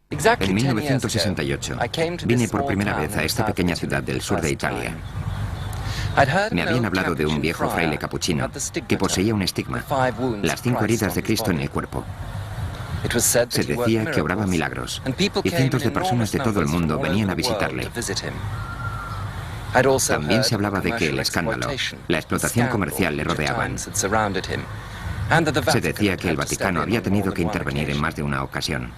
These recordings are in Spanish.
En 1968 vine por primera vez a esta pequeña ciudad del sur de Italia. Me habían hablado de un viejo fraile capuchino que poseía un estigma, las 5 heridas de Cristo en el cuerpo. Se decía que obraba milagros y cientos de personas de todo el mundo venían a visitarle. También se hablaba de que el escándalo, la explotación comercial le rodeaban. Se decía que el Vaticano había tenido que intervenir en más de una ocasión.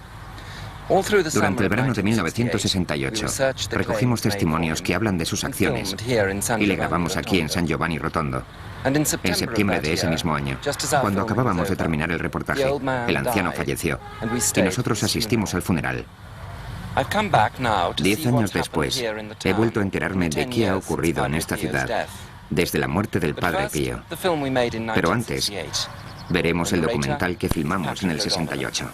Durante el verano de 1968 recogimos testimonios que hablan de sus acciones y le grabamos aquí en San Giovanni Rotondo. En septiembre de ese mismo año, cuando acabábamos de terminar el reportaje, el anciano falleció y nosotros asistimos al funeral. 10 años después, he vuelto a enterarme de qué ha ocurrido en esta ciudad desde la muerte del Padre Pío. Pero antes, veremos el documental que filmamos en el 68.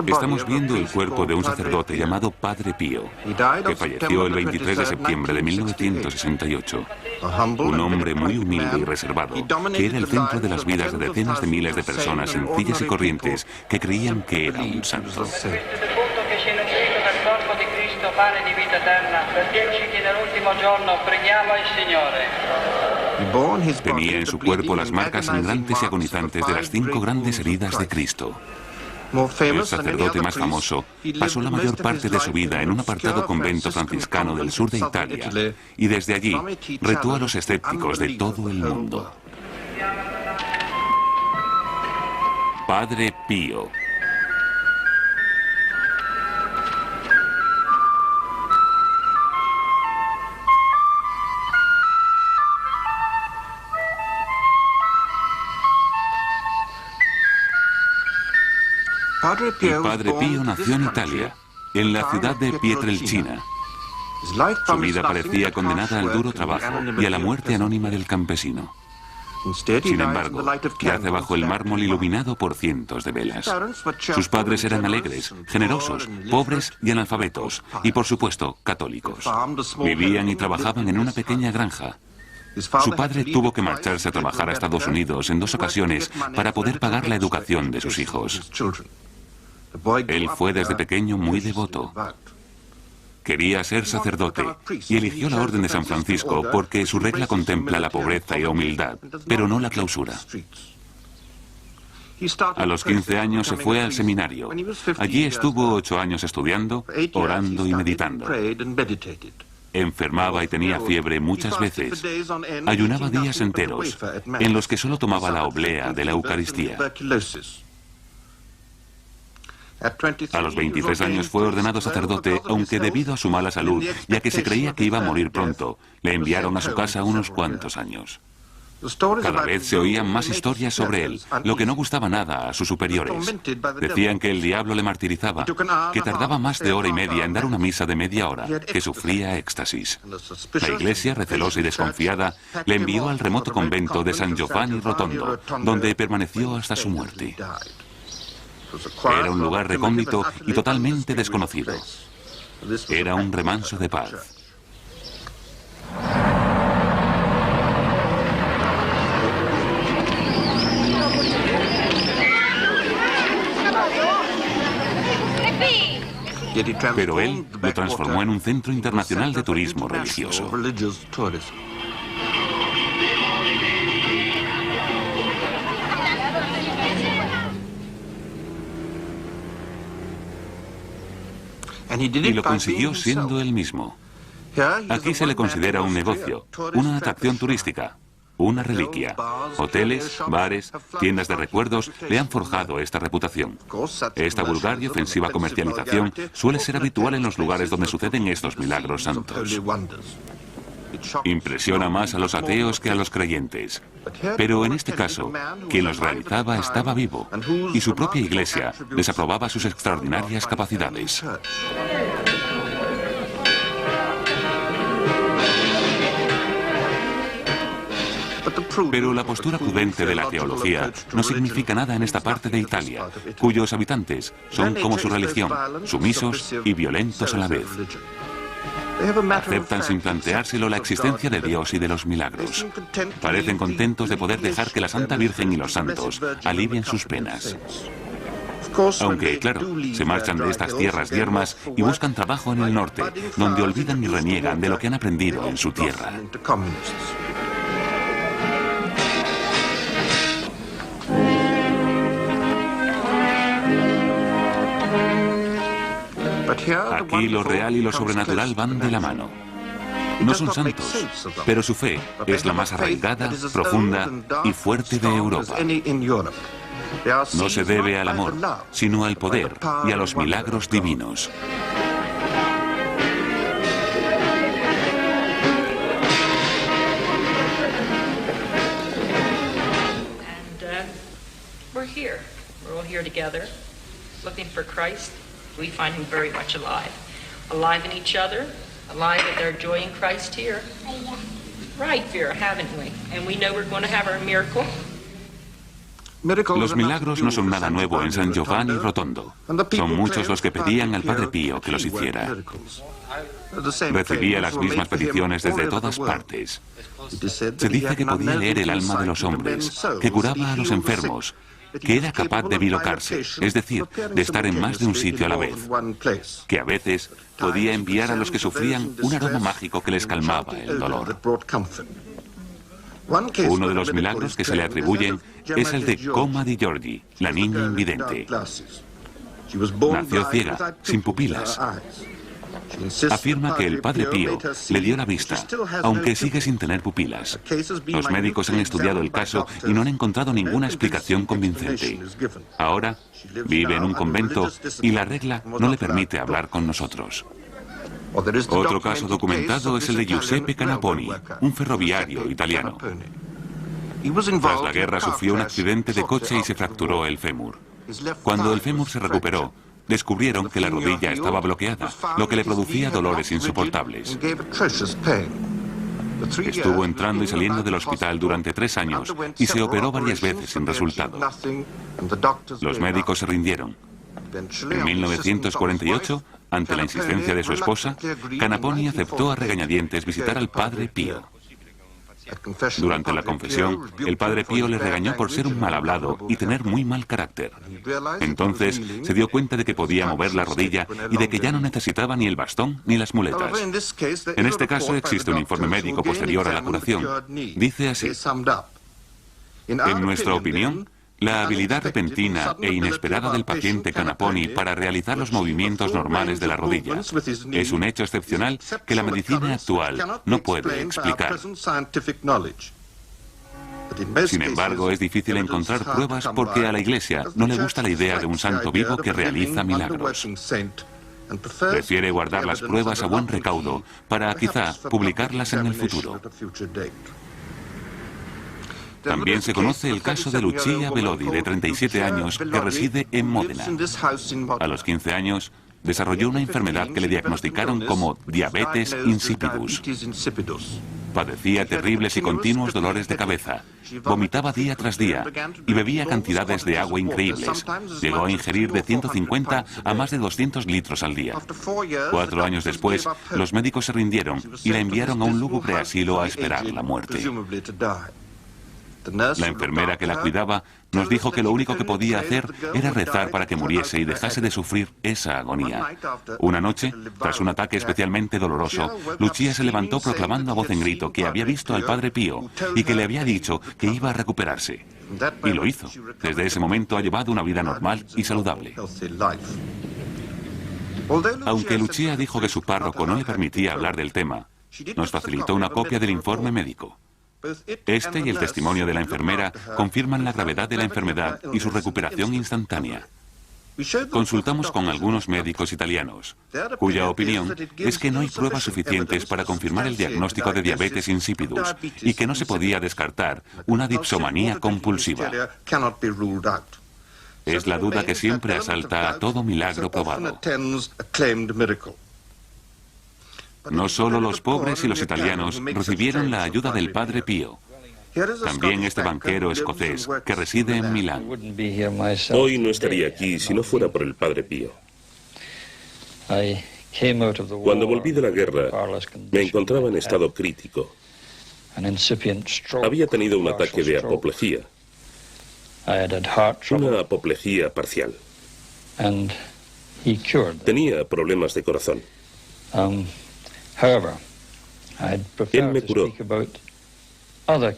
Estamos viendo el cuerpo de un sacerdote llamado Padre Pío, que falleció el 23 de septiembre de 1968. Un hombre muy humilde y reservado, que era el centro de las vidas de decenas de miles de personas sencillas y corrientes que creían que era un santo. Tenía en su cuerpo las marcas sangrantes y agonizantes de las 5 grandes heridas de Cristo. El sacerdote más famoso pasó la mayor parte de su vida en un apartado convento franciscano del sur de Italia y desde allí retó a los escépticos de todo el mundo. Padre Pío. El Padre Pío nació en Italia, en la ciudad de Pietrelcina. Su vida parecía condenada al duro trabajo y a la muerte anónima del campesino. Sin embargo, yace bajo el mármol iluminado por cientos de velas. Sus padres eran alegres, generosos, pobres y analfabetos, y por supuesto, católicos. Vivían y trabajaban en una pequeña granja. Su padre tuvo que marcharse a trabajar a Estados Unidos en 2 ocasiones para poder pagar la educación de sus hijos. Él fue desde pequeño muy devoto. Quería ser sacerdote y eligió la Orden de San Francisco porque su regla contempla la pobreza y la humildad, pero no la clausura. A los 15 años se fue al seminario. Allí estuvo 8 años estudiando, orando y meditando. Enfermaba y tenía fiebre muchas veces. Ayunaba días enteros, en los que solo tomaba la oblea de la Eucaristía. A los 23 años fue ordenado sacerdote, aunque debido a su mala salud, ya que se creía que iba a morir pronto, le enviaron a su casa unos cuantos años. Cada vez se oían más historias sobre él, lo que no gustaba nada a sus superiores. Decían que el diablo le martirizaba, que tardaba más de hora y media en dar una misa de media hora, que sufría éxtasis. La iglesia, recelosa y desconfiada, le envió al remoto convento de San Giovanni Rotondo, donde permaneció hasta su muerte. Era un lugar recóndito y totalmente desconocido. Era un remanso de paz. Pero él lo transformó en un centro internacional de turismo religioso. Y lo consiguió siendo él mismo. Aquí se le considera un negocio, una atracción turística, una reliquia. Hoteles, bares, tiendas de recuerdos le han forjado esta reputación. Esta vulgar y ofensiva comercialización suele ser habitual en los lugares donde suceden estos milagros santos. Impresiona más a los ateos que a los creyentes. Pero en este caso, quien los realizaba estaba vivo y su propia iglesia desaprobaba sus extraordinarias capacidades. Pero la postura prudente de la teología no significa nada en esta parte de Italia, cuyos habitantes son como su religión, sumisos y violentos a la vez. Aceptan sin planteárselo la existencia de Dios y de los milagros. Parecen contentos de poder dejar que la Santa Virgen y los santos alivien sus penas. Aunque, claro, se marchan de estas tierras yermas y buscan trabajo en el norte, donde olvidan y reniegan de lo que han aprendido en su tierra. Aquí lo real y lo sobrenatural van de la mano. No son santos, pero su fe es la más arraigada, profunda y fuerte de Europa. No se debe al amor, sino al poder y a los milagros divinos. We're all here together, looking for Christ. We find him very much alive. Alive in each other, alive at their joy in Christ here. Right, Vera, haven't we? And we know we're going to have our miracle. Los milagros no son nada nuevo en San Giovanni Rotondo. Son muchos los que pedían al Padre Pío que los hiciera. Recibía las mismas peticiones desde todas partes. Se dice que podía leer el alma de los hombres, que curaba a los enfermos, que era capaz de bilocarse, es decir, de estar en más de un sitio a la vez, que a veces podía enviar a los que sufrían un aroma mágico que les calmaba el dolor. Uno de los milagros que se le atribuyen es el de Coma di Giorgi, la niña invidente. Nació ciega, sin pupilas. Afirma que el Padre Pío le dio la vista, aunque sigue sin tener pupilas. Los médicos han estudiado el caso y no han encontrado ninguna explicación convincente. Ahora vive en un convento y la regla no le permite hablar con nosotros. Otro caso documentado es el de Giuseppe Canaponi, un ferroviario italiano. Tras la guerra sufrió un accidente de coche y se fracturó el fémur. Cuando el fémur se recuperó, descubrieron que la rodilla estaba bloqueada, lo que le producía dolores insoportables. Estuvo entrando y saliendo del hospital durante 3 años y se operó varias veces sin resultado. Los médicos se rindieron. En 1948, ante la insistencia de su esposa, Canaponi aceptó a regañadientes visitar al Padre Pío. Durante la confesión, el Padre Pío le regañó por ser un mal hablado y tener muy mal carácter. Entonces se dio cuenta de que podía mover la rodilla y de que ya no necesitaba ni el bastón ni las muletas. En este caso existe un informe médico posterior a la curación. Dice así: en nuestra opinión, la habilidad repentina e inesperada del paciente Canaponi para realizar los movimientos normales de la rodilla es un hecho excepcional que la medicina actual no puede explicar. Sin embargo, es difícil encontrar pruebas porque a la Iglesia no le gusta la idea de un santo vivo que realiza milagros. Prefiere guardar las pruebas a buen recaudo para quizá publicarlas en el futuro. También se conoce el caso de Lucia Belodi, de 37 años, que reside en Módena. A los 15 años, desarrolló una enfermedad que le diagnosticaron como diabetes insipidus. Padecía terribles y continuos dolores de cabeza, vomitaba día tras día y bebía cantidades de agua increíbles. Llegó a ingerir de 150 a más de 200 litros al día. 4 años después, los médicos se rindieron y la enviaron a un lúgubre asilo a esperar la muerte. La enfermera que la cuidaba nos dijo que lo único que podía hacer era rezar para que muriese y dejase de sufrir esa agonía. Una noche, tras un ataque especialmente doloroso, Lucia se levantó proclamando a voz en grito que había visto al Padre Pío y que le había dicho que iba a recuperarse. Y lo hizo. Desde ese momento ha llevado una vida normal y saludable. Aunque Lucia dijo que su párroco no le permitía hablar del tema, nos facilitó una copia del informe médico. Este y el testimonio de la enfermera confirman la gravedad de la enfermedad y su recuperación instantánea. Consultamos con algunos médicos italianos, cuya opinión es que no hay pruebas suficientes para confirmar el diagnóstico de diabetes insipidus y que no se podía descartar una dipsomanía compulsiva. Es la duda que siempre asalta a todo milagro probado. No solo los pobres y los italianos recibieron la ayuda del Padre Pío. También este banquero escocés que reside en Milán. Hoy no estaría aquí si no fuera por el Padre Pío. Cuando volví de la guerra, me encontraba en estado crítico. Había tenido un ataque de apoplejía, una apoplejía parcial. Tenía problemas de corazón. Él me curó,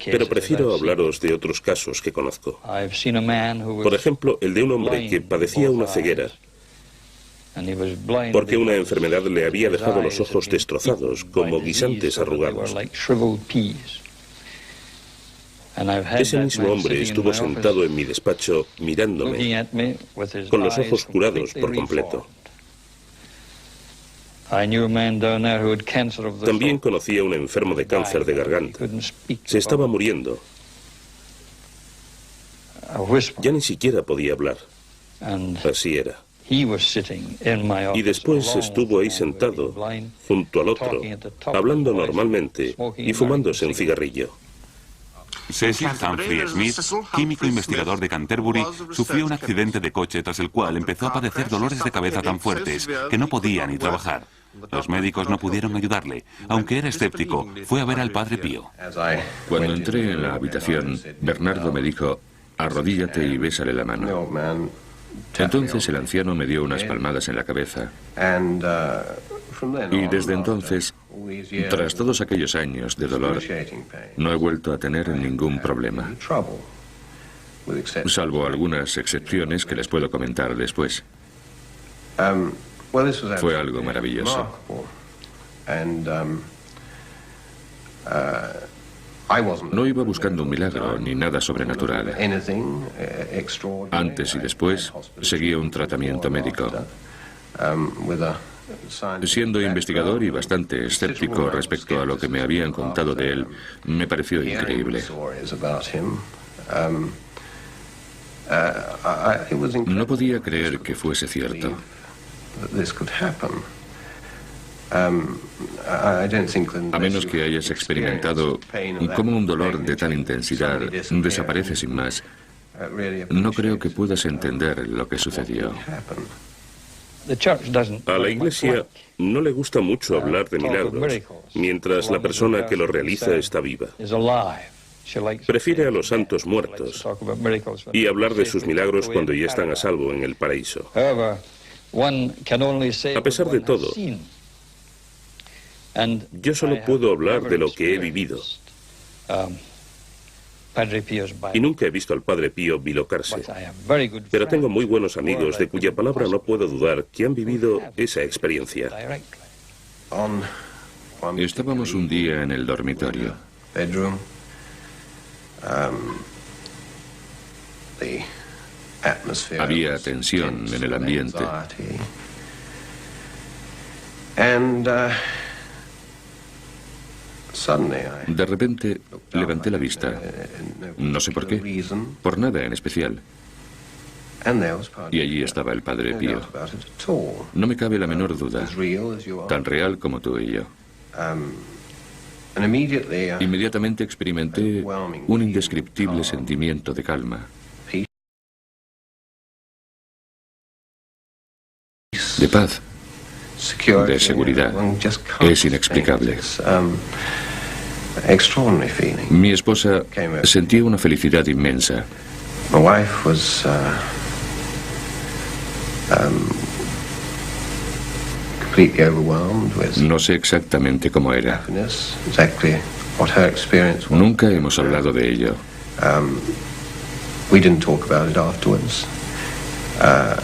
pero prefiero hablaros de otros casos que conozco. Por ejemplo, el de un hombre que padecía una ceguera porque una enfermedad le había dejado los ojos destrozados, como guisantes arrugados. Ese mismo hombre estuvo sentado en mi despacho mirándome, con los ojos curados por completo. También conocí a un enfermo de cáncer de garganta. Se estaba muriendo. Ya ni siquiera podía hablar. Así era. Y después estuvo ahí sentado, junto al otro, hablando normalmente y fumándose un cigarrillo. Cecil Humphrey Smith, químico investigador de Canterbury, sufrió un accidente de coche tras el cual empezó a padecer dolores de cabeza tan fuertes que no podía ni trabajar. Los médicos no pudieron ayudarle. Aunque era escéptico, fue a ver al Padre Pío. Cuando entré en la habitación, Bernardo me dijo: arrodíllate y bésale la mano. Entonces el anciano me dio unas palmadas en la cabeza. Y desde entonces, tras todos aquellos años de dolor, no he vuelto a tener ningún problema. Salvo algunas excepciones que les puedo comentar después. Fue algo maravilloso. No iba buscando un milagro ni nada sobrenatural. Antes y después seguía un tratamiento médico. Siendo investigador y bastante escéptico respecto a lo que me habían contado de él, me pareció increíble. No podía creer que fuese cierto. A menos que hayas experimentado cómo un dolor de tal intensidad desaparece sin más, no creo que puedas entender lo que sucedió. A la Iglesia no le gusta mucho hablar de milagros mientras la persona que lo realiza está viva. Prefiere a los santos muertos y hablar de sus milagros cuando ya están a salvo en el paraíso. A pesar de todo, yo solo puedo hablar de lo que he vivido. Y nunca he visto al Padre Pío bilocarse. Pero tengo muy buenos amigos de cuya palabra no puedo dudar que han vivido esa experiencia. Estábamos un día en el dormitorio. Había tensión en el ambiente. De repente levanté la vista. No sé por qué. Por nada en especial. Y allí estaba el Padre Pío. No me cabe la menor duda. Tan real como tú y yo. Inmediatamente experimenté un indescriptible sentimiento de calma. De paz. De seguridad. Es inexplicable. Mi esposa sentía una felicidad inmensa. No sé exactamente cómo era. Nunca hemos hablado de ello.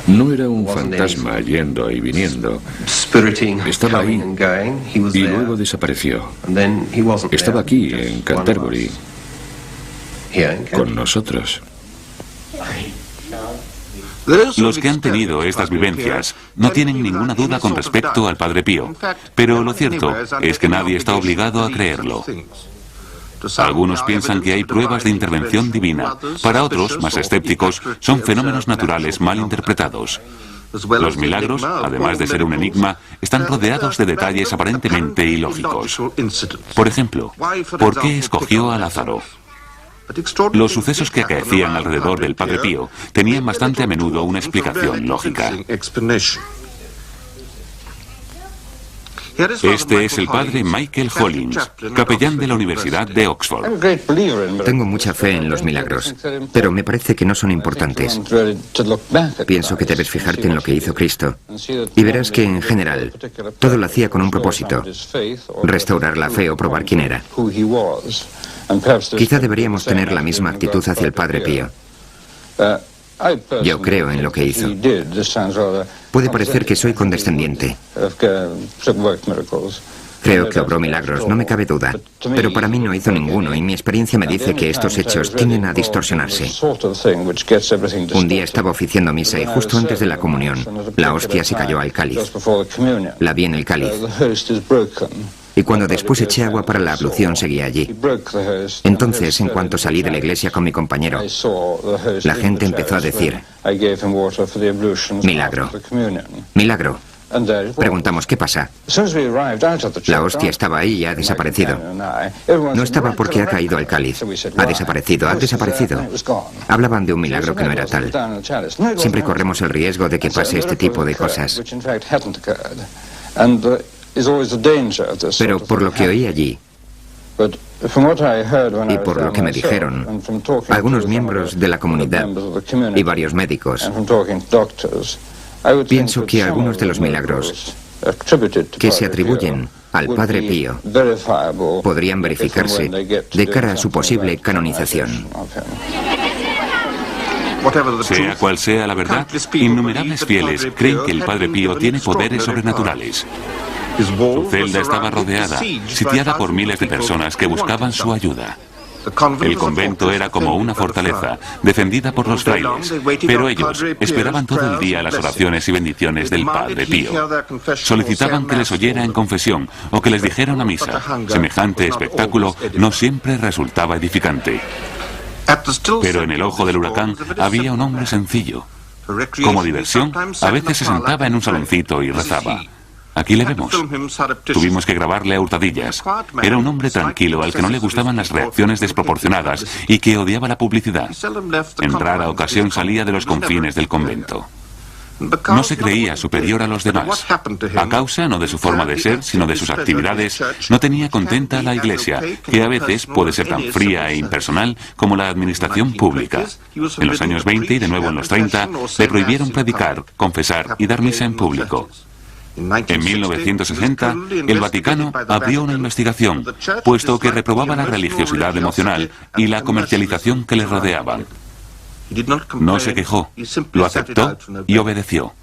No era un fantasma yendo y viniendo. Estaba ahí y luego desapareció. Estaba aquí, en Canterbury, con nosotros. Los que han tenido estas vivencias no tienen ninguna duda con respecto al Padre Pío, pero lo cierto es que nadie está obligado a creerlo. Algunos piensan que hay pruebas de intervención divina. Para otros, más escépticos, son fenómenos naturales mal interpretados. Los milagros, además de ser un enigma, están rodeados de detalles aparentemente ilógicos. Por ejemplo, ¿por qué escogió a Lázaro? Los sucesos que acaecían alrededor del Padre Pío tenían bastante a menudo una explicación lógica. Este es el padre Michael Hollins, capellán de la Universidad de Oxford. Tengo mucha fe en los milagros, pero me parece que no son importantes. Pienso que debes fijarte en lo que hizo Cristo y verás que, en general, todo lo hacía con un propósito: restaurar la fe o probar quién era. Quizá deberíamos tener la misma actitud hacia el Padre Pío. Yo creo en lo que hizo. Puede parecer que soy condescendiente. Creo que obró milagros, no me cabe duda. Pero para mí no hizo ninguno y mi experiencia me dice que estos hechos tienden a distorsionarse. Un día estaba oficiando misa y justo antes de la comunión, la hostia se cayó al cáliz. La vi en el cáliz. Y cuando después eché agua para la ablución, seguía allí. Entonces, en cuanto salí de la iglesia con mi compañero, la gente empezó a decir: milagro, milagro. Preguntamos: ¿qué pasa? La hostia estaba ahí y ha desaparecido. No estaba porque ha caído al cáliz. Ha desaparecido, ha desaparecido. Hablaban de un milagro que no era tal. Siempre corremos el riesgo de que pase este tipo de cosas. Pero por lo que oí allí, y por lo que me dijeron algunos miembros de la comunidad y varios médicos, pienso que algunos de los milagros que se atribuyen al Padre Pío podrían verificarse de cara a su posible canonización. Sea cual sea la verdad, innumerables fieles creen que el Padre Pío tiene poderes sobrenaturales. Su celda estaba rodeada, sitiada por miles de personas que buscaban su ayuda. El convento era como una fortaleza, defendida por los frailes, pero ellos esperaban todo el día las oraciones y bendiciones del Padre Pío. Solicitaban que les oyera en confesión o que les dijera una misa. Semejante espectáculo no siempre resultaba edificante. Pero en el ojo del huracán había un hombre sencillo. Como diversión, a veces se sentaba en un saloncito y rezaba. Aquí le vemos. Tuvimos que grabarle a hurtadillas. Era un hombre tranquilo al que no le gustaban las reacciones desproporcionadas y que odiaba la publicidad. En rara ocasión salía de los confines del convento. No se creía superior a los demás. A causa no de su forma de ser, sino de sus actividades, no tenía contenta a la Iglesia, que a veces puede ser tan fría e impersonal como la administración pública. En los años 20 y de nuevo en los 30, le prohibieron predicar, confesar y dar misa en público. En 1960, el Vaticano abrió una investigación, puesto que reprobaba la religiosidad emocional y la comercialización que le rodeaban. No se quejó, lo aceptó y obedeció.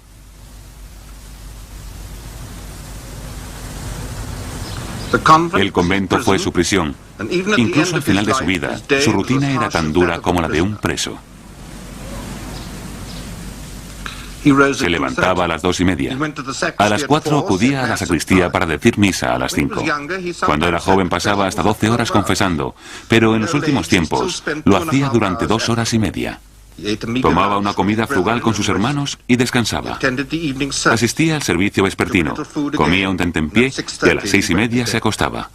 El convento fue su prisión. Incluso al final de su vida, su rutina era tan dura como la de un preso. Se levantaba a las 2:30. A las 4 acudía a la sacristía para decir misa a las 5. Cuando era joven pasaba hasta 12 horas confesando, pero en los últimos tiempos lo hacía durante 2 horas y media. Tomaba una comida frugal con sus hermanos y descansaba. Asistía al servicio vespertino, comía un tentempié y a las 6:30 se acostaba.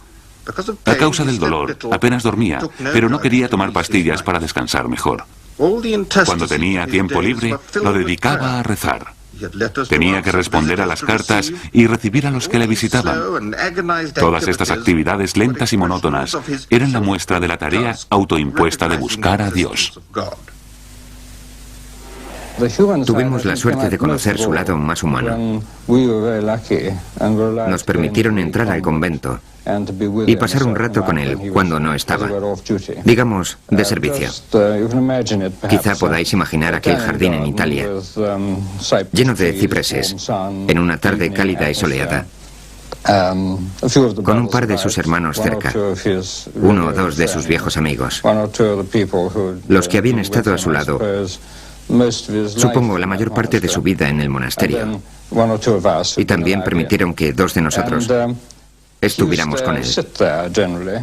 A causa del dolor, apenas dormía, pero no quería tomar pastillas para descansar mejor. Cuando tenía tiempo libre, lo dedicaba a rezar. Tenía que responder a las cartas y recibir a los que le visitaban. Todas estas actividades lentas y monótonas eran la muestra de la tarea autoimpuesta de buscar a Dios. Tuvimos la suerte de conocer su lado más humano. Nos permitieron entrar al convento y pasar un rato con él cuando no estaba, digamos, de servicio. Quizá podáis imaginar aquel jardín en Italia, lleno de cipreses, en una tarde cálida y soleada, con un par de sus hermanos cerca, 1 o 2 de sus viejos amigos, los que habían estado a su lado, supongo, la mayor parte de su vida en el monasterio, y también permitieron que 2 de nosotros estuviéramos con él.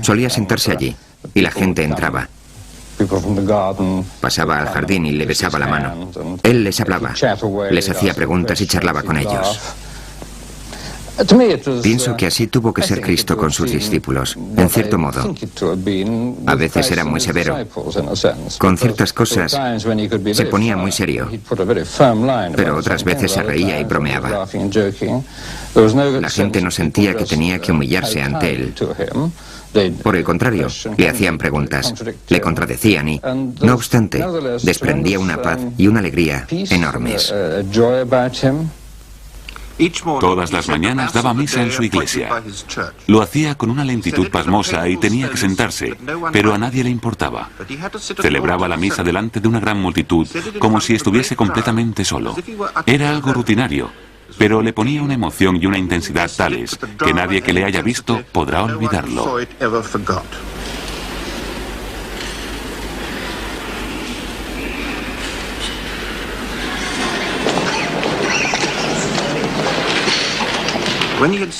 Solía sentarse allí y la gente entraba. Pasaba al jardín y le besaba la mano. Él les hablaba, les hacía preguntas y charlaba con ellos. Pienso que así tuvo que ser Cristo con sus discípulos, en cierto modo. A veces era muy severo. Con ciertas cosas se ponía muy serio, pero otras veces se reía y bromeaba. La gente no sentía que tenía que humillarse ante él. Por el contrario, le hacían preguntas, le contradecían y, no obstante, desprendía una paz y una alegría enormes. Todas las mañanas daba misa en su iglesia. Lo hacía con una lentitud pasmosa y tenía que sentarse, pero a nadie le importaba. Celebraba la misa delante de una gran multitud, como si estuviese completamente solo. Era algo rutinario, pero le ponía una emoción y una intensidad tales que nadie que le haya visto podrá olvidarlo.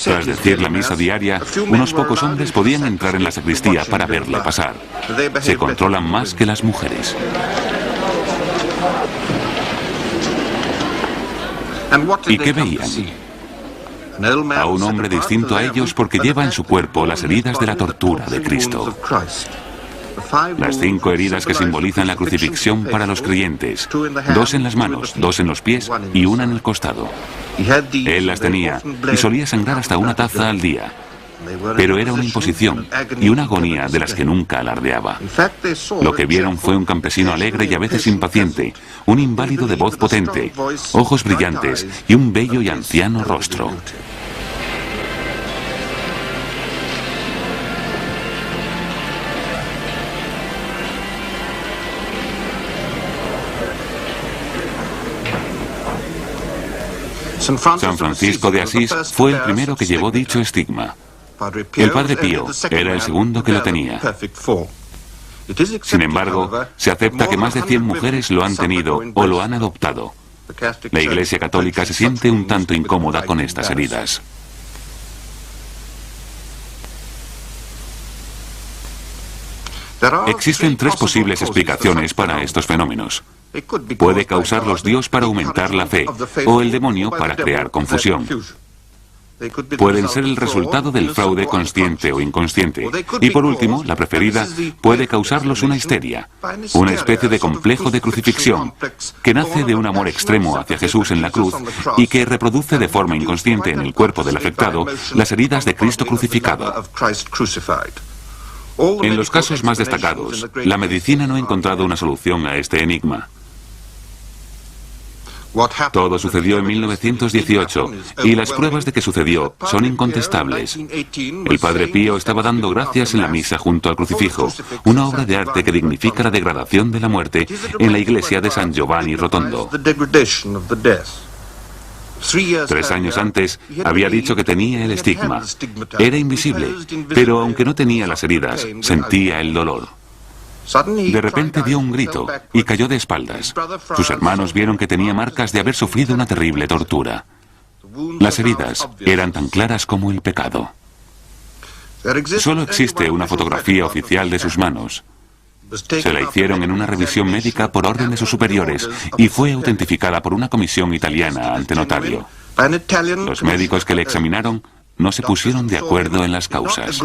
Tras decir la misa diaria, unos pocos hombres podían entrar en la sacristía para verle pasar. Se controlan más que las mujeres. ¿Y qué veían? A un hombre distinto a ellos porque lleva en su cuerpo las heridas de la tortura de Cristo. Las 5 heridas que simbolizan la crucifixión para los creyentes, 2 en las manos, 2 en los pies y 1 en el costado. Él las tenía y solía sangrar hasta una taza al día. Pero era una imposición y una agonía de las que nunca alardeaba. Lo que vieron fue un campesino alegre y a veces impaciente, un inválido de voz potente, ojos brillantes y un bello y anciano rostro. San Francisco de Asís fue el primero que llevó dicho estigma. El Padre Pío era el segundo que lo tenía. Sin embargo, se acepta que más de 100 mujeres lo han tenido o lo han adoptado. La Iglesia Católica se siente un tanto incómoda con estas heridas. Existen 3 posibles explicaciones para estos fenómenos. Puede causarlos Dios para aumentar la fe, o el demonio para crear confusión. Pueden ser el resultado del fraude consciente o inconsciente. Y por último, la preferida, puede causarlos una histeria, una especie de complejo de crucifixión, que nace de un amor extremo hacia Jesús en la cruz y que reproduce de forma inconsciente en el cuerpo del afectado las heridas de Cristo crucificado. En los casos más destacados, la medicina no ha encontrado una solución a este enigma. Todo sucedió en 1918 y las pruebas de que sucedió son incontestables. El Padre Pío estaba dando gracias en la misa junto al crucifijo, una obra de arte que dignifica la degradación de la muerte en la iglesia de San Giovanni Rotondo. 3 años antes había dicho que tenía el estigma. Era invisible, pero aunque no tenía las heridas, sentía el dolor. De repente dio un grito y cayó de espaldas. Sus hermanos vieron que tenía marcas de haber sufrido una terrible tortura. Las heridas eran tan claras como el pecado. Solo existe una fotografía oficial de sus manos. Se la hicieron en una revisión médica por orden de sus superiores y fue autentificada por una comisión italiana ante notario. Los médicos que le examinaron no se pusieron de acuerdo en las causas.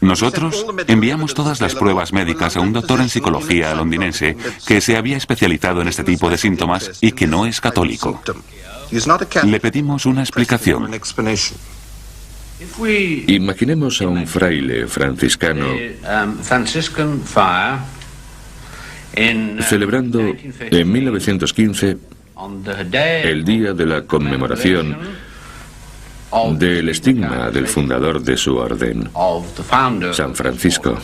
Nosotros enviamos todas las pruebas médicas a un doctor en psicología londinense que se había especializado en este tipo de síntomas y que no es católico. Le pedimos una explicación. Imaginemos a un fraile franciscano celebrando en 1915 el día de la conmemoración del estigma del fundador de su orden, San Francisco.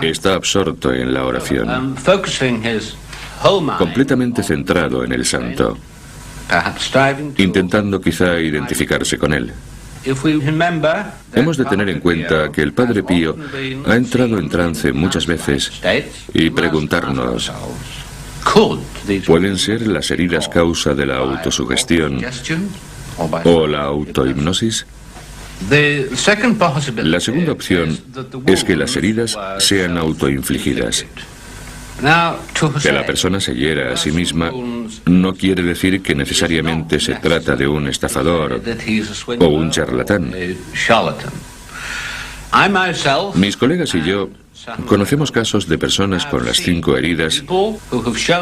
Está absorto en la oración, completamente centrado en el santo, intentando quizá identificarse con él. Hemos de tener en cuenta que el Padre Pío ha entrado en trance muchas veces y preguntarnos: ¿pueden ser las heridas causa de la autosugestión o la autohipnosis? La segunda opción es que las heridas sean autoinfligidas. Que la persona se hiera a sí misma no quiere decir que necesariamente se trata de un estafador o un charlatán. Mis colegas y yo conocemos casos de personas con las 5 heridas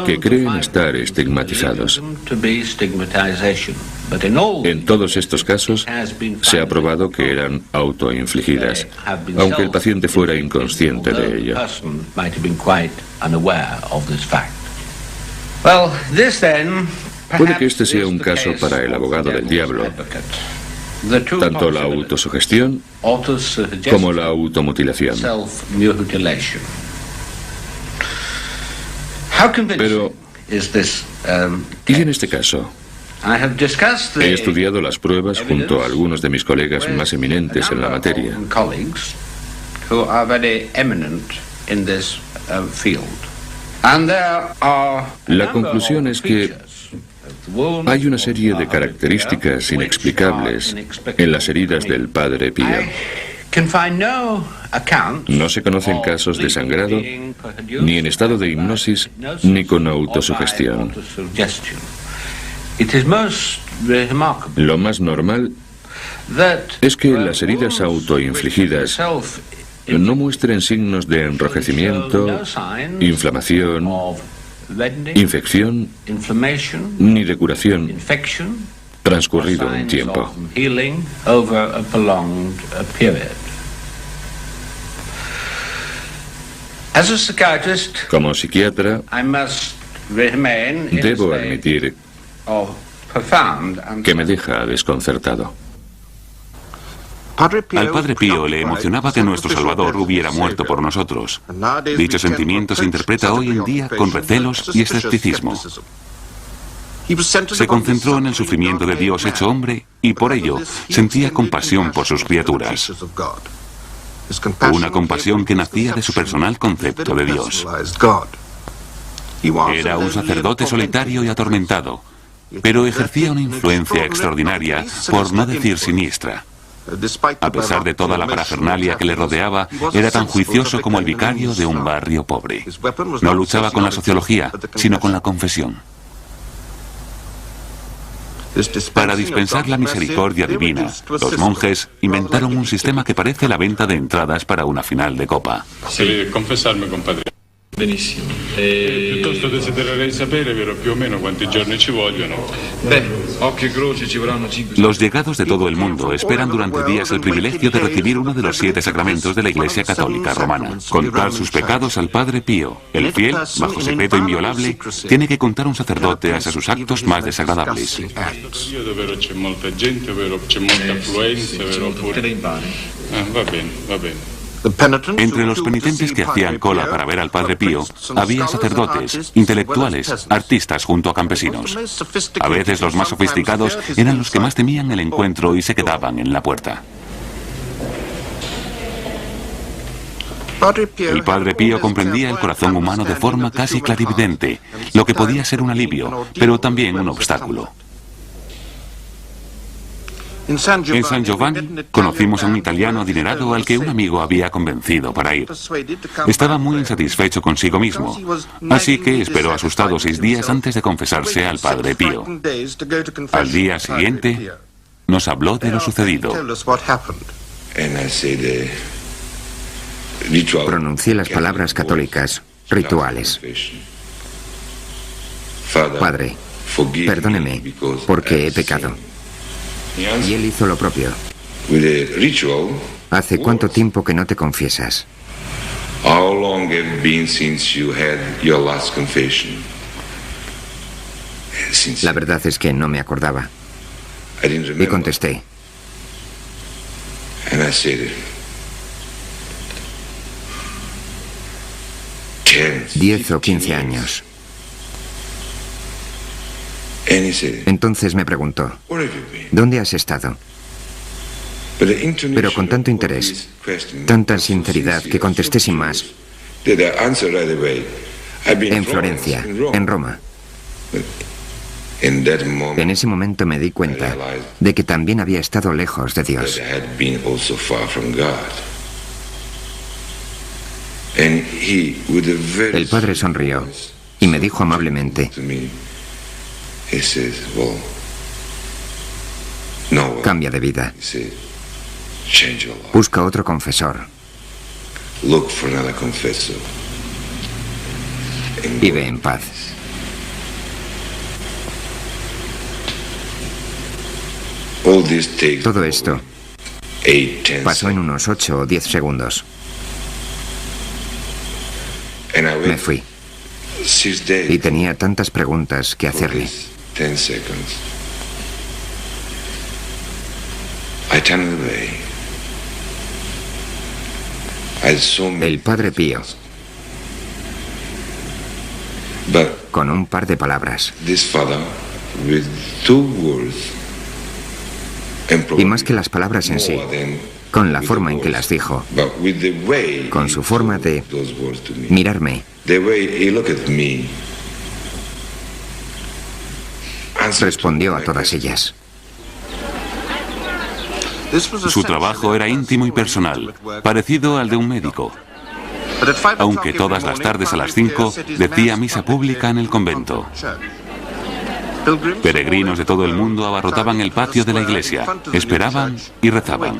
que creen estar estigmatizados. En todos estos casos se ha probado que eran autoinfligidas, aunque el paciente fuera inconsciente de ello. Puede que este sea un caso para el abogado del diablo. Tanto la autosugestión como la automutilación. Pero, ¿y en este caso? He estudiado las pruebas junto a algunos de mis colegas más eminentes en la materia. La conclusión es que hay una serie de características inexplicables en las heridas del Padre Pío. No se conocen casos de sangrado, ni en estado de hipnosis, ni con autosugestión. Lo más normal es que las heridas autoinfligidas no muestren signos de enrojecimiento, inflamación, infección ni de curación transcurrido un tiempo. Como psiquiatra, debo admitir que me deja desconcertado. Al Padre Pío le emocionaba que nuestro Salvador hubiera muerto por nosotros. Dicho sentimiento se interpreta hoy en día con recelos y escepticismo. Se concentró en el sufrimiento de Dios hecho hombre y por ello sentía compasión por sus criaturas. Una compasión que nacía de su personal concepto de Dios. Era un sacerdote solitario y atormentado, pero ejercía una influencia extraordinaria, por no decir siniestra. A pesar de toda la parafernalia que le rodeaba, era tan juicioso como el vicario de un barrio pobre. No luchaba con la sociología, sino con la confesión. Para dispensar la misericordia divina, los monjes inventaron un sistema que parece la venta de entradas para una final de copa. Confesarme, compadre. Benissimo. Piuttosto desidererei sapere, vero, più o meno quanti giorni ci vogliono. Occhio e croce ci vorranno 5. Los llegados de todo el mundo esperan durante días el privilegio de recibir uno de los 7 sacramentos de la Iglesia Católica Romana. Contar sus pecados al Padre Pío. El fiel, bajo secreto inviolable, tiene que contar un sacerdote hasta sus actos más desagradables. Vero, c'è molta gente, vero, c'è molta affluenza, vero, va bene, va bene. Entre los penitentes que hacían cola para ver al Padre Pío, había sacerdotes, intelectuales, artistas junto a campesinos. A veces los más sofisticados eran los que más temían el encuentro y se quedaban en la puerta. El Padre Pío comprendía el corazón humano de forma casi clarividente, lo que podía ser un alivio, pero también un obstáculo. En San Giovanni conocimos a un italiano adinerado al que un amigo había convencido para ir. Estaba muy insatisfecho consigo mismo, así que esperó asustado 6 días antes de confesarse al Padre Pío. Al día siguiente, nos habló de lo sucedido. Pronuncié las palabras católicas, rituales. Padre, perdóneme, porque he pecado. Y él hizo lo propio. ¿Hace cuánto tiempo que no te confiesas? La verdad es que no me acordaba. Y contesté. 10 o 15 años. Entonces me preguntó, ¿dónde has estado? Pero con tanto interés, tanta sinceridad, que contesté sin más. En Florencia, en Roma. En ese momento me di cuenta de que también había estado lejos de Dios. El padre sonrió y me dijo amablemente: cambia de vida. Busca otro confesor. Vive en paz. Todo esto pasó en unos 8 o 10 segundos. Me fui. Y tenía tantas preguntas que hacerle. El padre Pío, con un par de palabras, y más que las palabras en sí, con la forma en que las dijo, con su forma de mirarme, respondió a todas ellas. Su trabajo era íntimo y personal, parecido al de un médico. Aunque todas las tardes a las 5 decía misa pública en el convento. Peregrinos de todo el mundo abarrotaban el patio de la iglesia, esperaban y rezaban.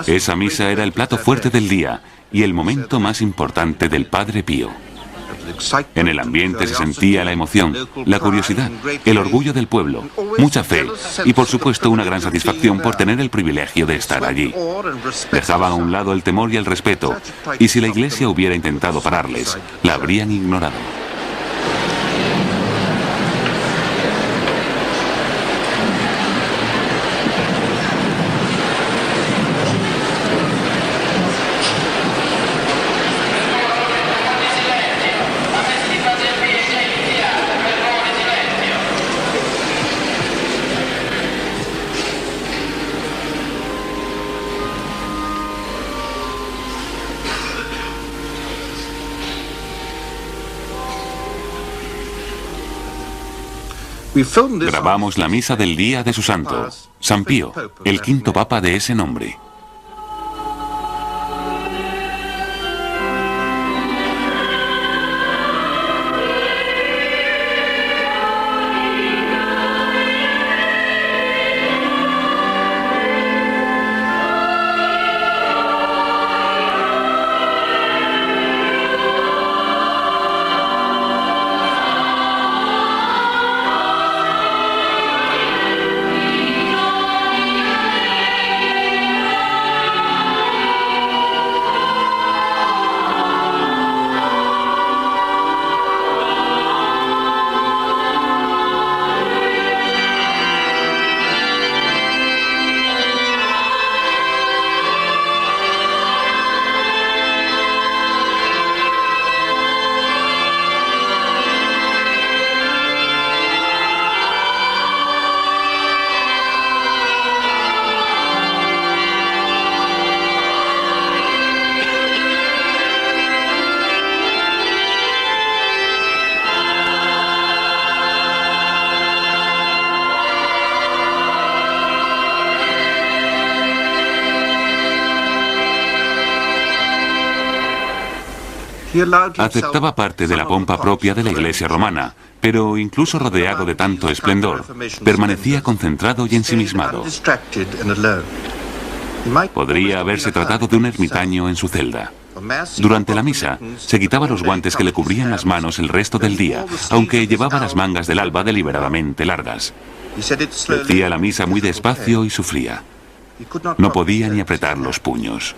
Esa misa era el plato fuerte del día y el momento más importante del Padre Pío. En el ambiente se sentía la emoción, la curiosidad, el orgullo del pueblo, mucha fe y por supuesto una gran satisfacción por tener el privilegio de estar allí. Dejaban a un lado el temor y el respeto, y si la iglesia hubiera intentado pararles, la habrían ignorado. Grabamos la misa del día de su santo, San Pío, el quinto papa de ese nombre. Aceptaba parte de la pompa propia de la iglesia romana, pero incluso rodeado de tanto esplendor, permanecía concentrado y ensimismado. Podría haberse tratado de un ermitaño en su celda. Durante la misa, se quitaba los guantes que le cubrían las manos el resto del día, aunque llevaba las mangas del alba deliberadamente largas. Decía la misa muy despacio y sufría. No podía ni apretar los puños.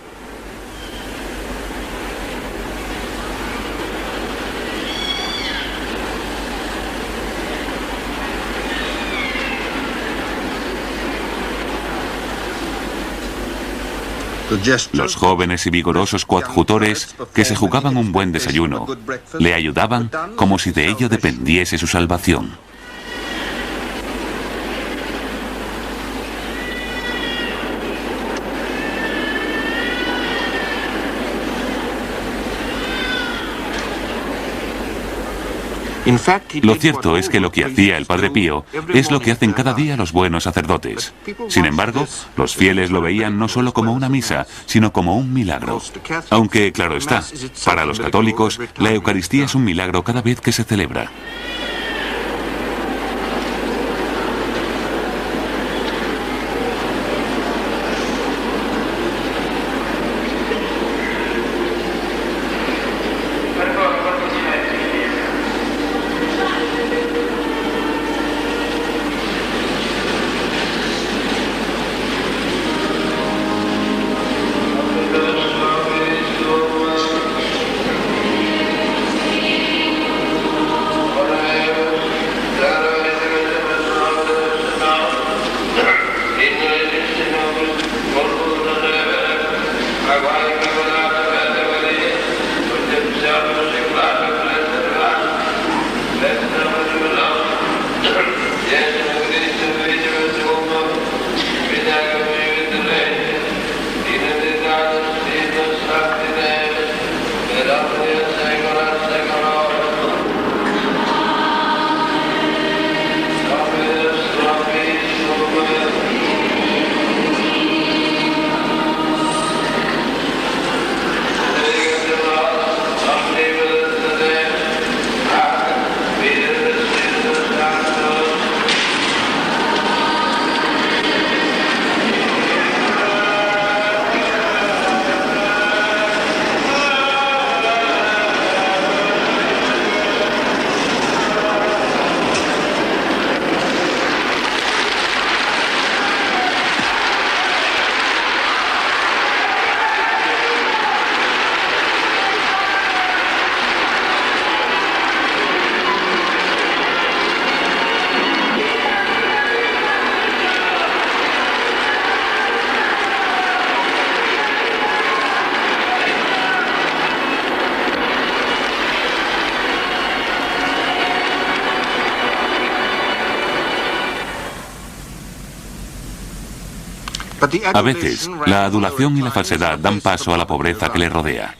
Los jóvenes y vigorosos coadjutores que se jugaban un buen desayuno le ayudaban como si de ello dependiese su salvación. Lo cierto es que lo que hacía el Padre Pío es lo que hacen cada día los buenos sacerdotes. Sin embargo, los fieles lo veían no solo como una misa, sino como un milagro. Aunque, claro está, para los católicos, la Eucaristía es un milagro cada vez que se celebra. A veces, la adulación y la falsedad dan paso a la pobreza que le rodea.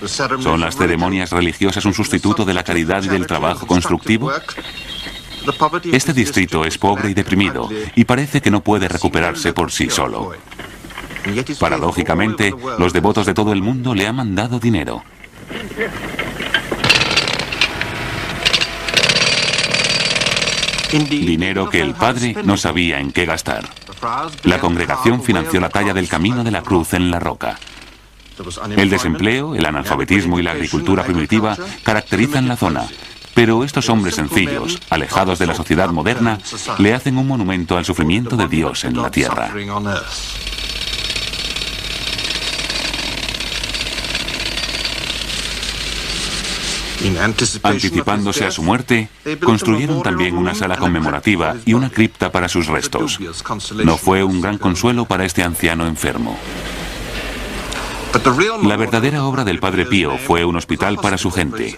¿Son las ceremonias religiosas un sustituto de la caridad y del trabajo constructivo? Este distrito es pobre y deprimido, y parece que no puede recuperarse por sí solo. Paradójicamente, los devotos de todo el mundo le han mandado dinero. Dinero que el padre no sabía en qué gastar. La congregación financió la talla del camino de la cruz en la roca. El desempleo, el analfabetismo y la agricultura primitiva caracterizan la zona, pero estos hombres sencillos, alejados de la sociedad moderna, le hacen un monumento al sufrimiento de Dios en la tierra. Anticipándose a su muerte, construyeron también una sala conmemorativa y una cripta para sus restos. No fue un gran consuelo para este anciano enfermo. La verdadera obra del Padre Pío fue un hospital para su gente.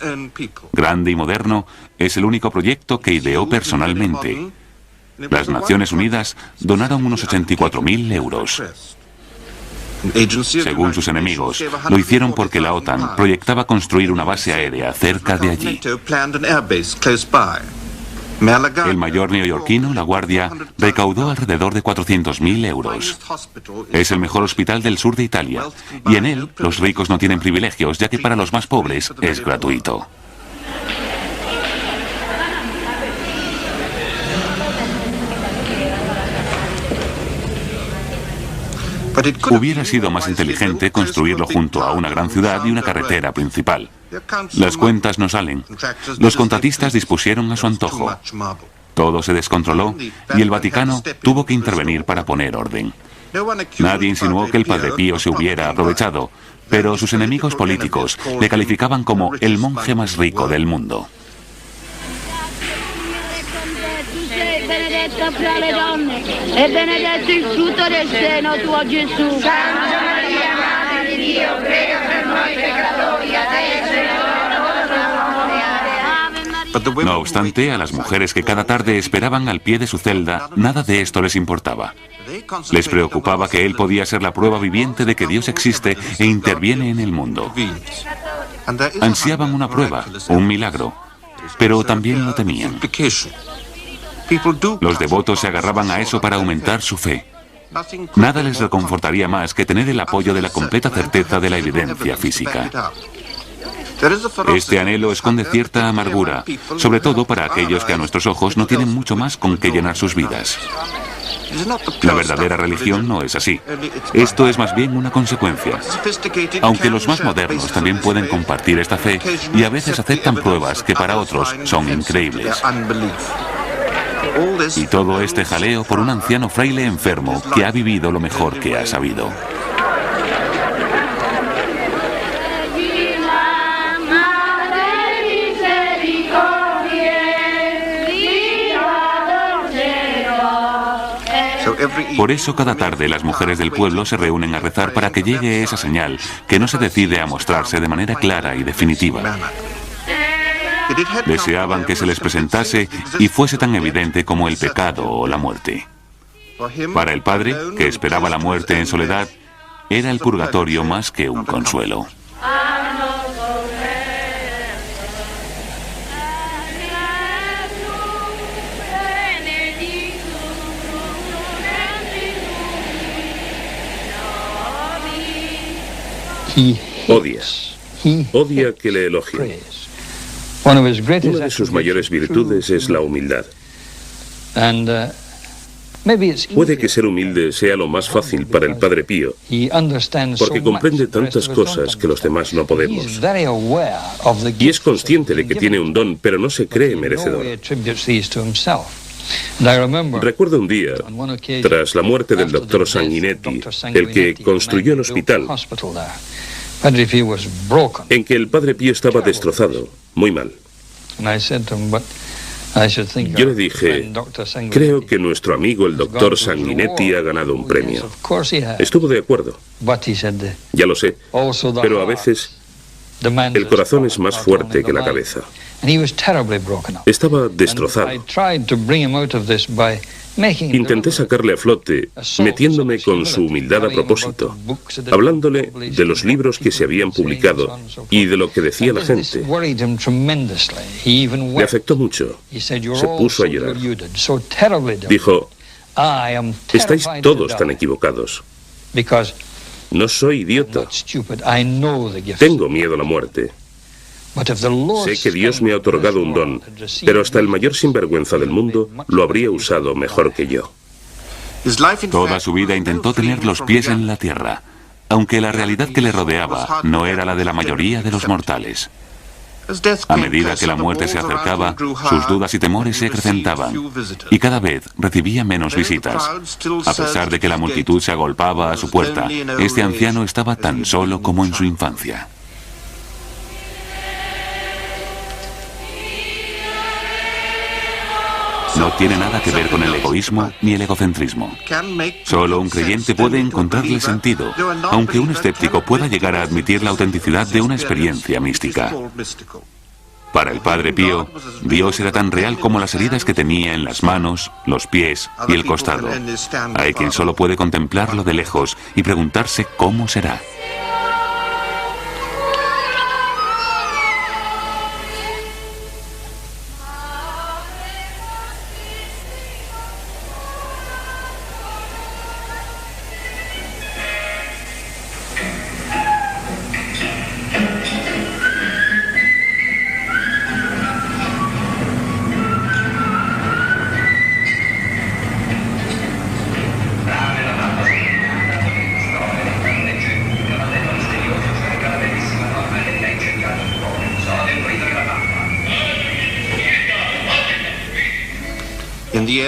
Grande y moderno, es el único proyecto que ideó personalmente. Las Naciones Unidas donaron unos 84.000 euros. Según sus enemigos, lo hicieron porque la OTAN proyectaba construir una base aérea cerca de allí. El mayor neoyorquino, La Guardia, recaudó alrededor de 400.000 euros. Es el mejor hospital del sur de Italia, y en él los ricos no tienen privilegios, ya que para los más pobres es gratuito. Hubiera sido más inteligente construirlo junto a una gran ciudad y una carretera principal. Las cuentas no salen. Los contratistas dispusieron a su antojo. Todo se descontroló y el Vaticano tuvo que intervenir para poner orden. Nadie insinuó que el Padre Pío se hubiera aprovechado, pero sus enemigos políticos le calificaban como el monje más rico del mundo. Benedetta fra le donne e benedetto il frutto del seno tuo, Gesù. Santa Maria, Madre di Dio, prega per noi peccatori, adesso e nell'ora nostra muerte. No obstante, a las mujeres que cada tarde esperaban al pie de su celda, nada de esto les importaba. Les preocupaba que él podía ser la prueba viviente de que Dios existe e interviene en el mundo. Ansiaban una prueba, un milagro. pero también lo temían. Los devotos se agarraban a eso para aumentar su fe. Nada les reconfortaría más que tener el apoyo de la completa certeza de la evidencia física. Este anhelo esconde cierta amargura, sobre todo para aquellos que a nuestros ojos no tienen mucho más con qué llenar sus vidas. La verdadera religión no es así. Esto es más bien una consecuencia. Aunque los más modernos también pueden compartir esta fe y a veces aceptan pruebas que para otros son increíbles. Y todo este jaleo por un anciano fraile enfermo que ha vivido lo mejor que ha sabido. Por eso cada tarde las mujeres del pueblo se reúnen a rezar para que llegue esa señal que no se decide a mostrarse de manera clara y definitiva. Deseaban que se les presentase y fuese tan evidente como el pecado o la muerte. Para el padre, que esperaba la muerte en soledad, era el purgatorio más que un consuelo. Odia que le elogien. Una de sus mayores virtudes es la humildad. Puede que ser humilde sea lo más fácil para el Padre Pío, porque comprende tantas cosas que los demás no podemos. Y es consciente de que tiene un don, pero no se cree merecedor. Recuerdo un día, tras la muerte del doctor Sanguinetti, el que construyó el hospital, en que el Padre Pío estaba destrozado, muy mal. Yo le dije, creo que nuestro amigo el doctor Sanguinetti ha ganado un premio. Estuvo de acuerdo. Ya lo sé, pero a veces el corazón es más fuerte que la cabeza. Estaba destrozado. Intenté sacarle a flote, metiéndome con su humildad a propósito, hablándole de los libros que se habían publicado y de lo que decía la gente. Le afectó mucho. Se puso a llorar. Dijo, estáis todos tan equivocados. No soy idiota. Tengo miedo a la muerte. Sé que Dios me ha otorgado un don, pero hasta el mayor sinvergüenza del mundo lo habría usado mejor que yo. Toda su vida intentó tener los pies en la tierra, aunque la realidad que le rodeaba no era la de la mayoría de los mortales. A medida que la muerte se acercaba, sus dudas y temores se acrecentaban, y cada vez recibía menos visitas. A pesar de que la multitud se agolpaba a su puerta, este anciano estaba tan solo como en su infancia. No tiene nada que ver con el egoísmo ni el egocentrismo. Solo un creyente puede encontrarle sentido, aunque un escéptico pueda llegar a admitir la autenticidad de una experiencia mística. Para el Padre Pío, Dios era tan real como las heridas que tenía en las manos, los pies y el costado. Hay quien solo puede contemplarlo de lejos y preguntarse cómo será.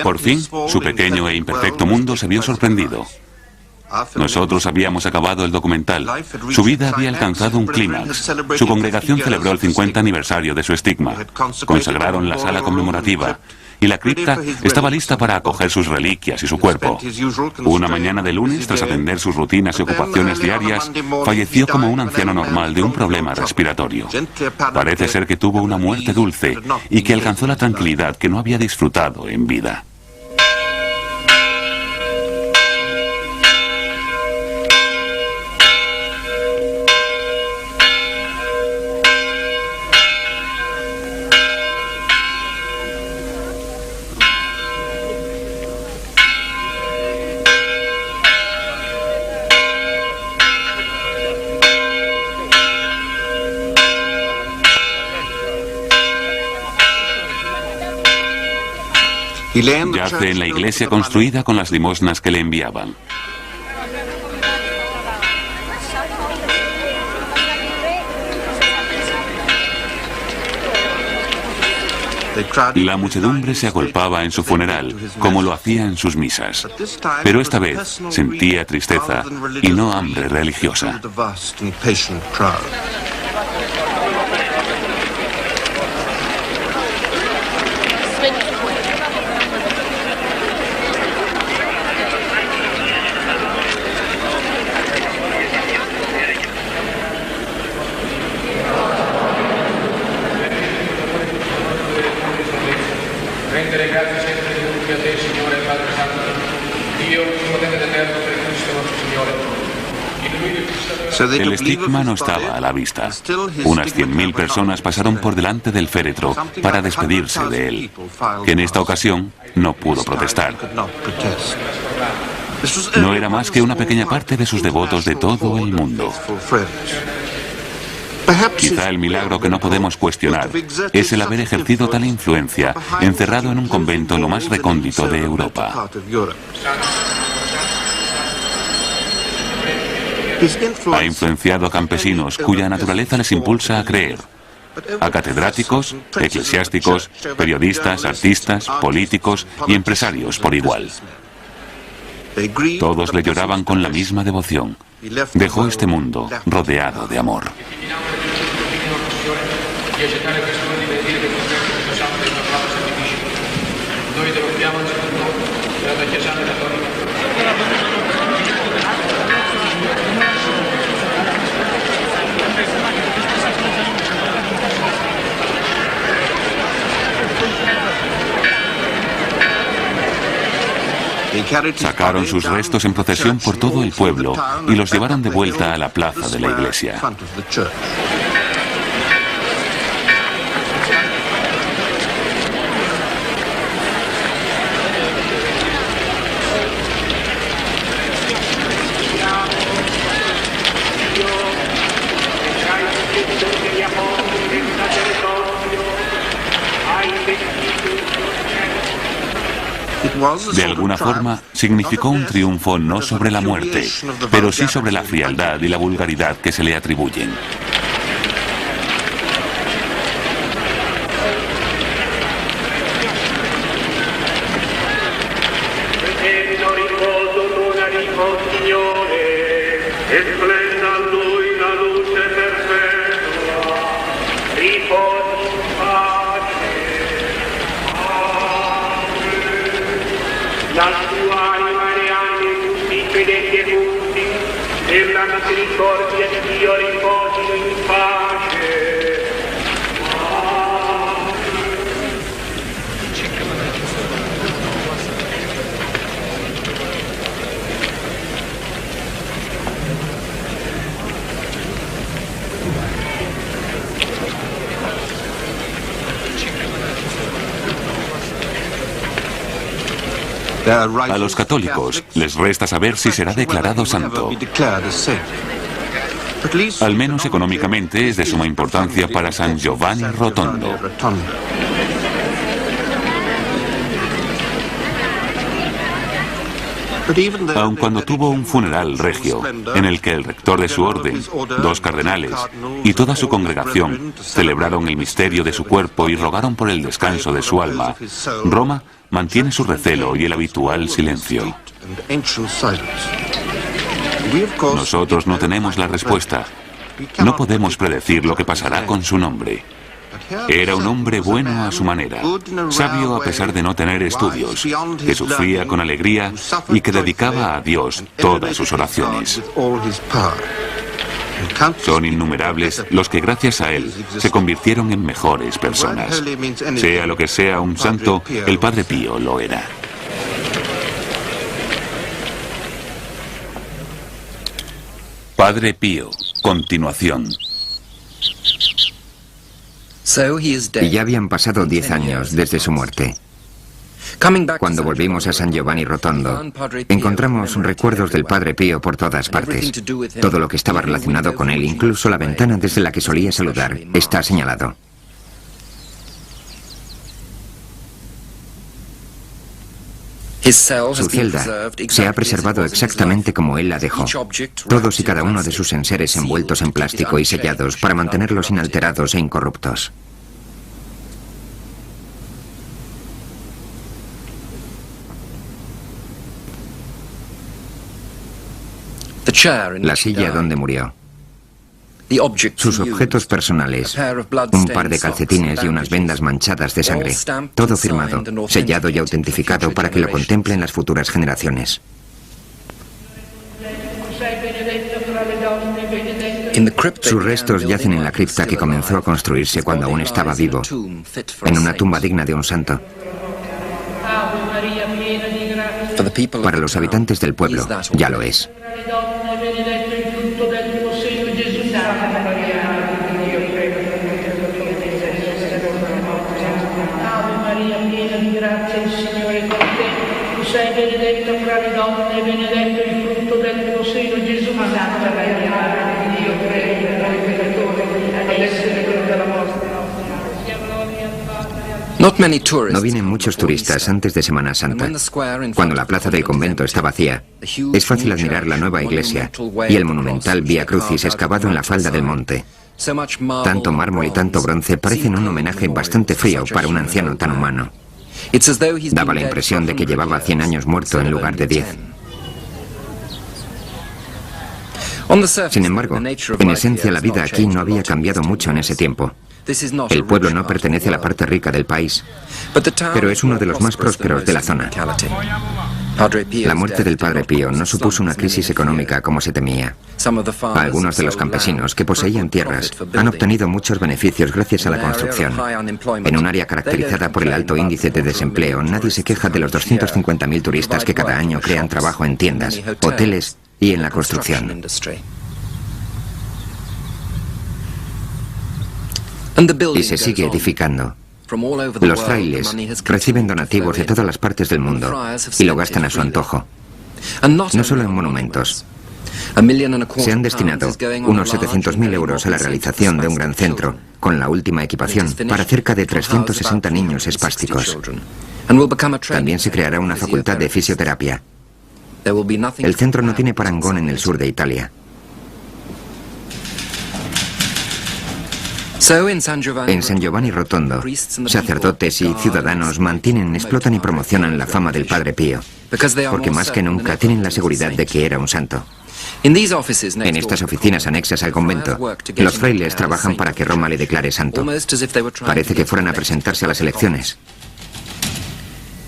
Por fin, su pequeño e imperfecto mundo se vio sorprendido. Nosotros habíamos acabado el documental. Su vida había alcanzado un clímax. Su congregación celebró el 50 aniversario de su estigma. Consagraron la sala conmemorativa. Y la cripta estaba lista para acoger sus reliquias y su cuerpo. Una mañana de lunes, tras atender sus rutinas y ocupaciones diarias, falleció como un anciano normal de un problema respiratorio. Parece ser que tuvo una muerte dulce y que alcanzó la tranquilidad que no había disfrutado en vida. Yace en la iglesia construida con las limosnas que le enviaban. La muchedumbre se agolpaba en su funeral, como lo hacía en sus misas. Pero esta vez sentía tristeza y no hambre religiosa. Rendere grazie sempre di tutti a te, Signore Padre Santo, Dio potente ed eterno per Cristo nostro Signore. El estigma no estaba a la vista. Unas 100.000 personas pasaron por delante del féretro para despedirse de él, que en esta ocasión no pudo protestar. No era más que una pequeña parte de sus devotos de todo el mundo. Quizá el milagro que no podemos cuestionar es el haber ejercido tal influencia encerrado en un convento en lo más recóndito de Europa. Ha influenciado a campesinos cuya naturaleza les impulsa a creer, a catedráticos, eclesiásticos, periodistas, artistas, políticos y empresarios por igual. Todos le lloraban con la misma devoción. Dejó este mundo rodeado de amor. Sacaron sus restos en procesión por todo el pueblo y los llevaron de vuelta a la plaza de la iglesia. De alguna forma, significó un triunfo no sobre la muerte, pero sí sobre la frialdad y la vulgaridad que se le atribuyen. La sua anima reale tutti i fedeli e tutti, e la misericordia di Dio riposino in pace. A los católicos les resta saber si será declarado santo. Al menos económicamente es de suma importancia para San Giovanni Rotondo. Aun cuando tuvo un funeral regio, en el que el rector de su orden, 2 cardenales y toda su congregación celebraron el misterio de su cuerpo y rogaron por el descanso de su alma, Roma mantiene su recelo y el habitual silencio. Nosotros no tenemos la respuesta. No podemos predecir lo que pasará con su nombre. Era un hombre bueno a su manera, sabio a pesar de no tener estudios, que sufría con alegría y que dedicaba a Dios todas sus oraciones. Son innumerables los que gracias a él se convirtieron en mejores personas. Sea lo que sea un santo, el Padre Pío lo era. Padre Pío, continuación. Y ya habían pasado 10 años desde su muerte. Cuando volvimos a San Giovanni Rotondo, encontramos recuerdos del Padre Pío por todas partes. Todo lo que estaba relacionado con él, incluso la ventana desde la que solía saludar, está señalado. Su celda se ha preservado exactamente como él la dejó. Todos y cada uno de sus enseres envueltos en plástico y sellados para mantenerlos inalterados e incorruptos. La silla donde murió. Sus objetos personales, un par de calcetines y unas vendas manchadas de sangre, todo firmado, sellado y autentificado para que lo contemplen las futuras generaciones. Sus restos yacen en la cripta que comenzó a construirse cuando aún estaba vivo, en una tumba digna de un santo. Para los habitantes del pueblo, ya lo es. Sei benedetta fra le donne, benedetto il frutto del tuo seno, Gesù. Santa Maria, Madre di Dio, prega per noi peccatori, adesso è l'ora della morte. No vienen muchos turistas antes de Semana Santa. Cuando la plaza del convento está vacía, es fácil admirar la nueva iglesia y el monumental Vía Crucis excavado en la falda del monte. Tanto mármol y tanto bronce parecen un homenaje bastante frío para un anciano tan humano. Daba la impresión de que llevaba 100 años muerto en lugar de 10. Sin embargo, en esencia la vida aquí no había cambiado mucho en ese tiempo. El pueblo no pertenece a la parte rica del país, pero es uno de los más prósperos de la zona. La muerte del Padre Pío no supuso una crisis económica como se temía. Algunos de los campesinos que poseían tierras han obtenido muchos beneficios gracias a la construcción. En un área caracterizada por el alto índice de desempleo, nadie se queja de los 250.000 turistas que cada año crean trabajo en tiendas, hoteles y en la construcción. Y se sigue edificando. Los frailes reciben donativos de todas las partes del mundo y lo gastan a su antojo. No solo en monumentos. Se han destinado unos 700.000 euros a la realización de un gran centro, con la última equipación, para cerca de 360 niños espásticos. También se creará una facultad de fisioterapia. El centro no tiene parangón en el sur de Italia. En San Giovanni Rotondo, sacerdotes y ciudadanos mantienen, explotan y promocionan la fama del Padre Pío, porque más que nunca tienen la seguridad de que era un santo. En estas oficinas anexas al convento, los frailes trabajan para que Roma le declare santo. Parece que fueran a presentarse a las elecciones.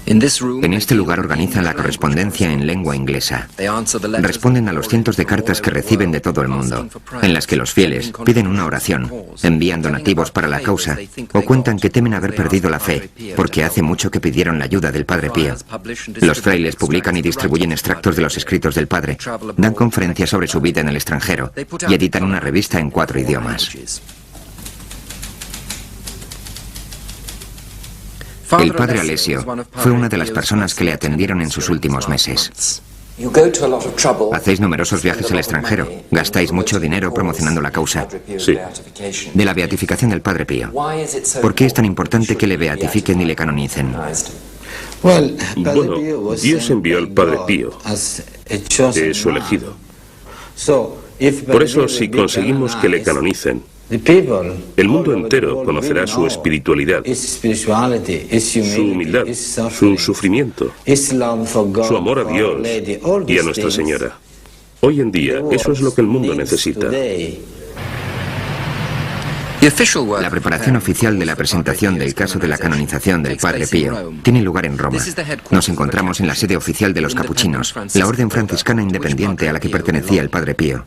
En este lugar organizan la correspondencia en lengua inglesa. Responden a los cientos de cartas que reciben de todo el mundo, en las que los fieles piden una oración, envían donativos para la causa o cuentan que temen haber perdido la fe, porque hace mucho que pidieron la ayuda del Padre Pío. Los frailes publican y distribuyen extractos de los escritos del Padre, dan conferencias sobre su vida en el extranjero y editan una revista en 4 idiomas. El padre Alessio fue una de las personas que le atendieron en sus últimos meses. Hacéis numerosos viajes al extranjero, gastáis mucho dinero promocionando la causa. Sí. De la beatificación del Padre Pío. ¿Por qué es tan importante que le beatifiquen y le canonicen? Bueno, Dios envió al Padre Pío, es su elegido. Por eso, si conseguimos que le canonicen, el mundo entero conocerá su espiritualidad, su humildad, su sufrimiento, su amor a Dios y a Nuestra Señora. Hoy en día, eso es lo que el mundo necesita. La preparación oficial de la presentación del caso de la canonización del Padre Pío tiene lugar en Roma. Nos encontramos en la sede oficial de los capuchinos, la orden franciscana independiente a la que pertenecía el Padre Pío.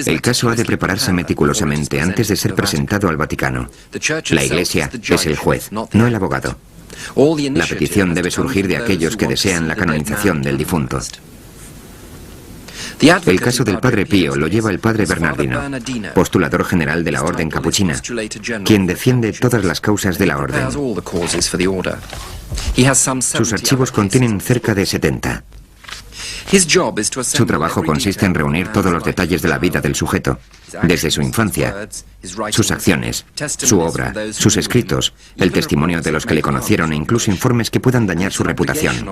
El caso ha de prepararse meticulosamente antes de ser presentado al Vaticano. La Iglesia es el juez, no el abogado. La petición debe surgir de aquellos que desean la canonización del difunto. El caso del Padre Pío lo lleva el Padre Bernardino, postulador general de la Orden Capuchina, quien defiende todas las causas de la Orden. Sus archivos contienen cerca de 70. Su trabajo consiste en reunir todos los detalles de la vida del sujeto, desde su infancia, sus acciones, su obra, sus escritos, el testimonio de los que le conocieron e incluso informes que puedan dañar su reputación.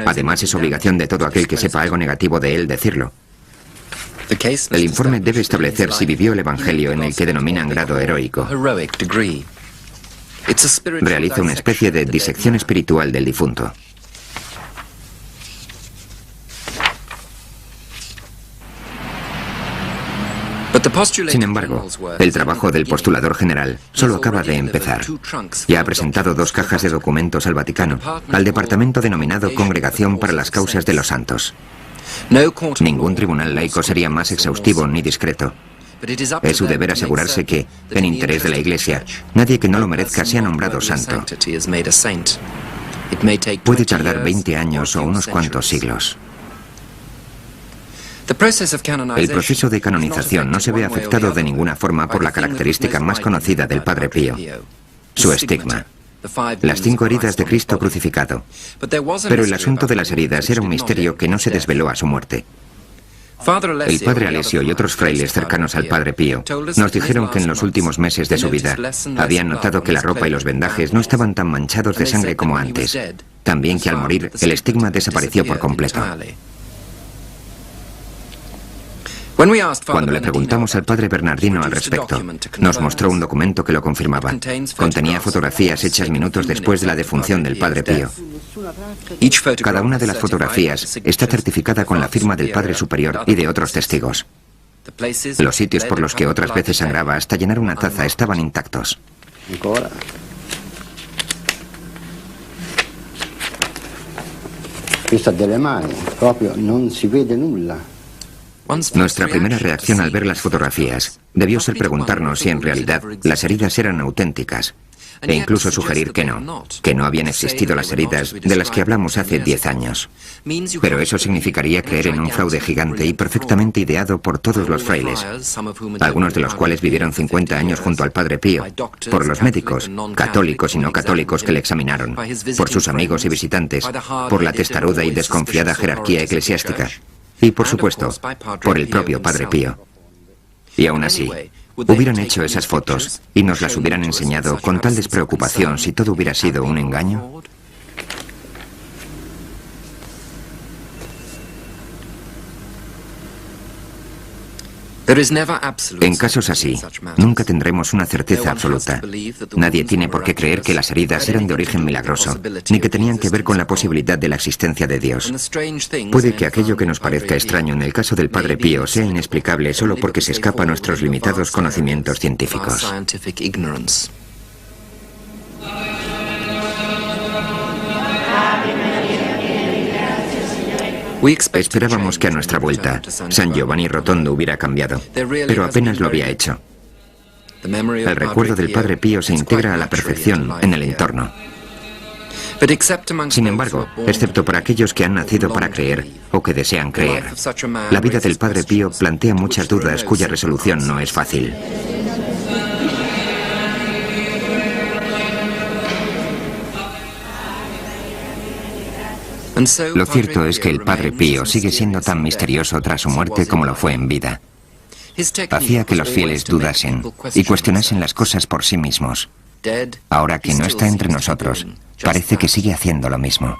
Además, es obligación de todo aquel que sepa algo negativo de él decirlo. El informe debe establecer si vivió el evangelio en el que denominan grado heroico. Realiza una especie de disección espiritual del difunto. Sin embargo, el trabajo del postulador general solo acaba de empezar. Ya ha presentado 2 cajas de documentos al Vaticano, al departamento denominado Congregación para las Causas de los Santos. Ningún tribunal laico sería más exhaustivo ni discreto. Es su deber asegurarse que, en interés de la Iglesia, nadie que no lo merezca sea nombrado santo. Puede tardar 20 años o unos cuantos siglos. El proceso de canonización no se ve afectado de ninguna forma por la característica más conocida del Padre Pío, su estigma, las 5 heridas de Cristo crucificado. Pero el asunto de las heridas era un misterio que no se desveló a su muerte. El Padre Alessio y otros frailes cercanos al Padre Pío nos dijeron que en los últimos meses de su vida habían notado que la ropa y los vendajes no estaban tan manchados de sangre como antes. También que al morir el estigma desapareció por completo. Cuando le preguntamos al padre Bernardino al respecto, nos mostró un documento que lo confirmaba. Contenía fotografías hechas minutos después de la defunción del Padre Pío. Cada una de las fotografías está certificada con la firma del Padre Superior y de otros testigos. Los sitios por los que otras veces sangraba hasta llenar una taza estaban intactos. Questa delle mani, proprio non si vede nulla. Nuestra primera reacción al ver las fotografías debió ser preguntarnos si en realidad las heridas eran auténticas e incluso sugerir que no habían existido las heridas de las que hablamos hace 10 años. Pero eso significaría creer en un fraude gigante y perfectamente ideado por todos los frailes, algunos de los cuales vivieron 50 años junto al Padre Pío, por los médicos, católicos y no católicos que le examinaron, por sus amigos y visitantes, por la testaruda y desconfiada jerarquía eclesiástica, y, por supuesto, por el propio Padre Pío. Y aún así, hubieran hecho esas fotos y nos las hubieran enseñado con tal despreocupación si todo hubiera sido un engaño. En casos así, nunca tendremos una certeza absoluta. Nadie tiene por qué creer que las heridas eran de origen milagroso, ni que tenían que ver con la posibilidad de la existencia de Dios. Puede que aquello que nos parezca extraño en el caso del Padre Pío sea inexplicable solo porque se escapa a nuestros limitados conocimientos científicos. Esperábamos que a nuestra vuelta San Giovanni Rotondo hubiera cambiado, pero apenas lo había hecho. El recuerdo del Padre Pío se integra a la perfección en el entorno. Sin embargo, excepto para aquellos que han nacido para creer o que desean creer, la vida del Padre Pío plantea muchas dudas cuya resolución no es fácil. Lo cierto es que el Padre Pío sigue siendo tan misterioso tras su muerte como lo fue en vida. Hacía que los fieles dudasen y cuestionasen las cosas por sí mismos. Ahora que no está entre nosotros, parece que sigue haciendo lo mismo.